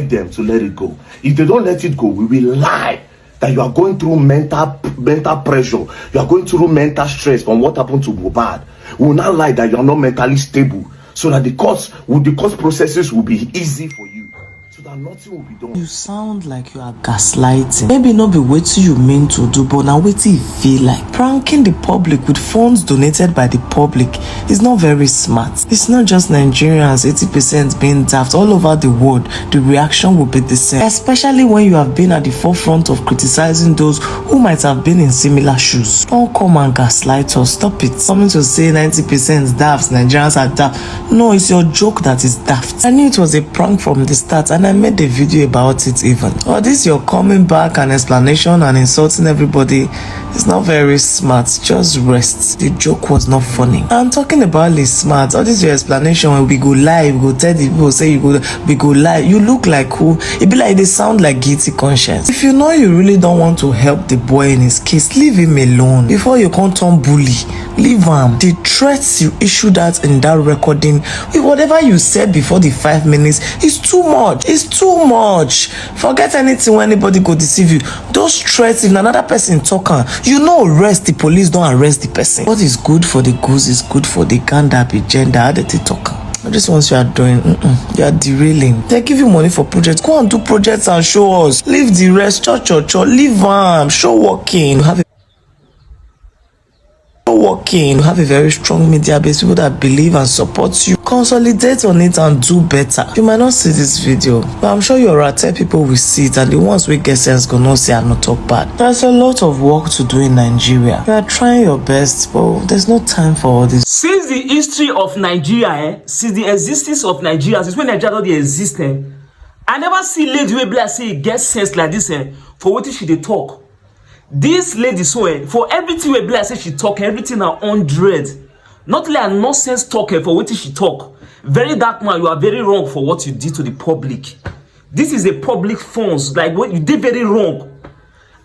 them to let it go. If they don't let it go, we will lie that you are going through mental pressure, you are going through mental stress from what happened to Mohbad. We will not lie that you are not mentally stable, so that the court processes will be easy for you, so that nothing will be done. You sound like you are gaslighting. Maybe not be what you mean to do, but now what you feel like. Pranking the public with funds donated by the public is not very smart. It's not just Nigerians, 80% being daft. All over the world, the reaction will be the same. Especially when you have been at the forefront of criticizing those who might have been in similar shoes. Don't come and gaslight us. Stop it. Coming to say 90% daft, Nigerians are daft. No, it's your joke that is daft. I knew it was a prank from the start, and I made a video about it even. All this you're coming back and explanation and insulting everybody is not very smart. Just rest. The joke was not funny. I'm talking about the smart. All this your explanation when we go live, we go tell the people, say we go live. You look like who? It be like they sound like guilty conscience. If you know you really don't want to help the boy in his case, leave him alone. Before you can't turn bully, leave him. The threats you issued out in that recording, with whatever you said before the 5 minutes, is too much. It's too much. Forget anything when anybody go deceive you. Those threats, if another person talking, you know, arrest the police, don't arrest the person. What is good for the goose is good for the gander, be gender. How did they talk? This ones you are doing, you are derailing. They give you money for projects. Go and do projects and show us. Leave the rest, leave them. Show working. You have a very strong media base, people that believe and support you. Consolidate on it and do better. You might not see this video, but I'm sure your Rate people will see it, and the ones we get sense gonna say and not talk bad. There's a lot of work to do in Nigeria. You are trying your best, but there's no time for all this. Since the history of Nigeria, since the existence of Nigeria, since when Nigeria don't exist, I never see lady wey be like say e get sense like this for what she dey talk. This lady so for everything wey be like say she talk, everything na 100. Not like a nonsense talker for what she talk. Very dark man, you are very wrong for what you did to the public. This is a public funds, like what you did very wrong.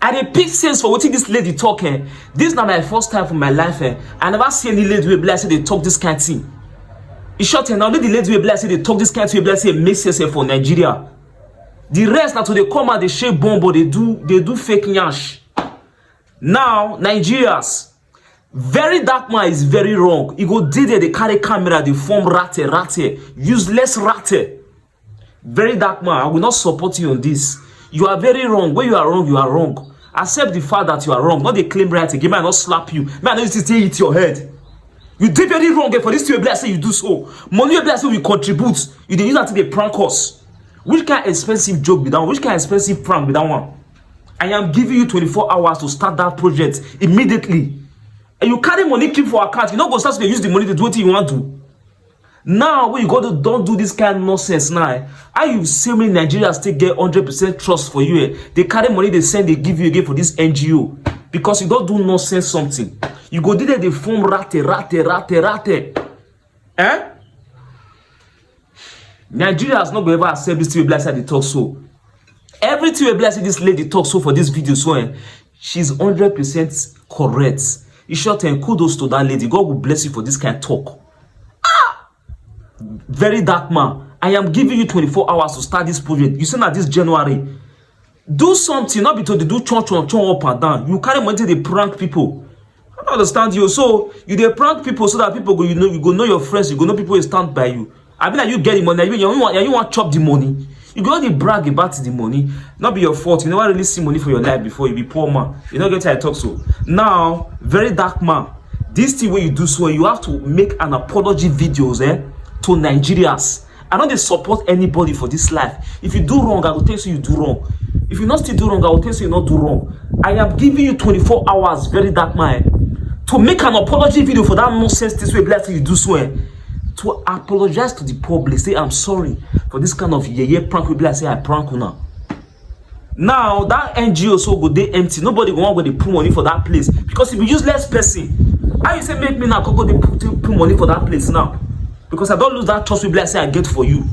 I dey pick sense for what this lady talking. This is not my first time for my life. I never see any lady wey be like say they talk this kind of thing. It's short now. The lady wey be like say they talk this kind of thing, wey be like say it makes sense for Nigeria. The rest now to they come and they shake bomb, but they do fake nyash. Now Nigerians, very dark man is very wrong. You go did they carry camera, they form rate, useless rate. Very dark man, I will not support you on this. You are very wrong. When you are wrong, you are wrong. Accept the fact that you are wrong. Not they claim right again. May I not slap you. May I not just say it your head. You did very wrong for this to be say you do so. Money you say we contribute. You did use that to the prank us. Which kind of expensive joke be that one? Which kind of expensive prank be that one? I am giving you 24 hours to start that project immediately. And you carry money keep for account. You not go start to use the money to do what you want to. Now when you go to don't do this kind of nonsense now. How you say many Nigerians still get 100% trust for you? They carry money they send, they give you again for this NGO. Because you don't do nonsense something. You go did they form rate. Eh? Nigeria has not going to ever accept this to be blessed at the talk so. Everything we bless this lady talk so for this video so she's 100% correct. In short, and kudos to that lady. God will bless you for this kind of talk. Very dark man. I am giving you 24 hours to start this project. You see that this January. Do something, not be told to do chon up and down. You carry money to the prank people. I don't understand you. So you they prank people so that people go, you go know your friends, you go know people will stand by you. I mean like you get the money, you want to chop the money. You go only brag about the money, not be your fault. You never really see money for your life before. You be poor man. You don't get how I talk so. Now, very dark man. This thing where you do so, you have to make an apology videos to Nigerians. I don't support anybody for this life. If you do wrong, I will tell you do wrong. If you not still do wrong, I will tell you not do wrong. I am giving you 24 hours, very dark man, to make an apology video for that nonsense this way, black you do so. To apologize to the public, say I'm sorry for this kind of prank. We be like say I prank you now. Now that NGO so go they empty. Nobody go want go they put money for that place because if you useless person, how you say make me now go they put money for that place now? Because I don't lose that trust. We be like say I get for you.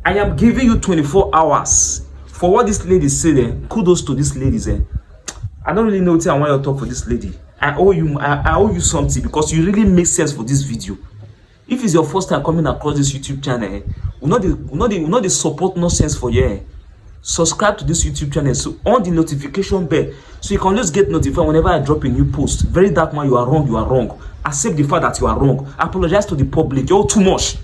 I am giving you 24 hours for what this lady said. Kudos to this lady. I don't really know what I want to talk for this lady. I owe you something because you really make sense for this video. If it's your first time coming across this YouTube channel, we know the support nonsense for you. Subscribe to this YouTube channel, so on the notification bell, so you can just get notified whenever I drop a new post. Very dark man, you are wrong. Accept the fact that you are wrong. Apologize to the public. You're too much.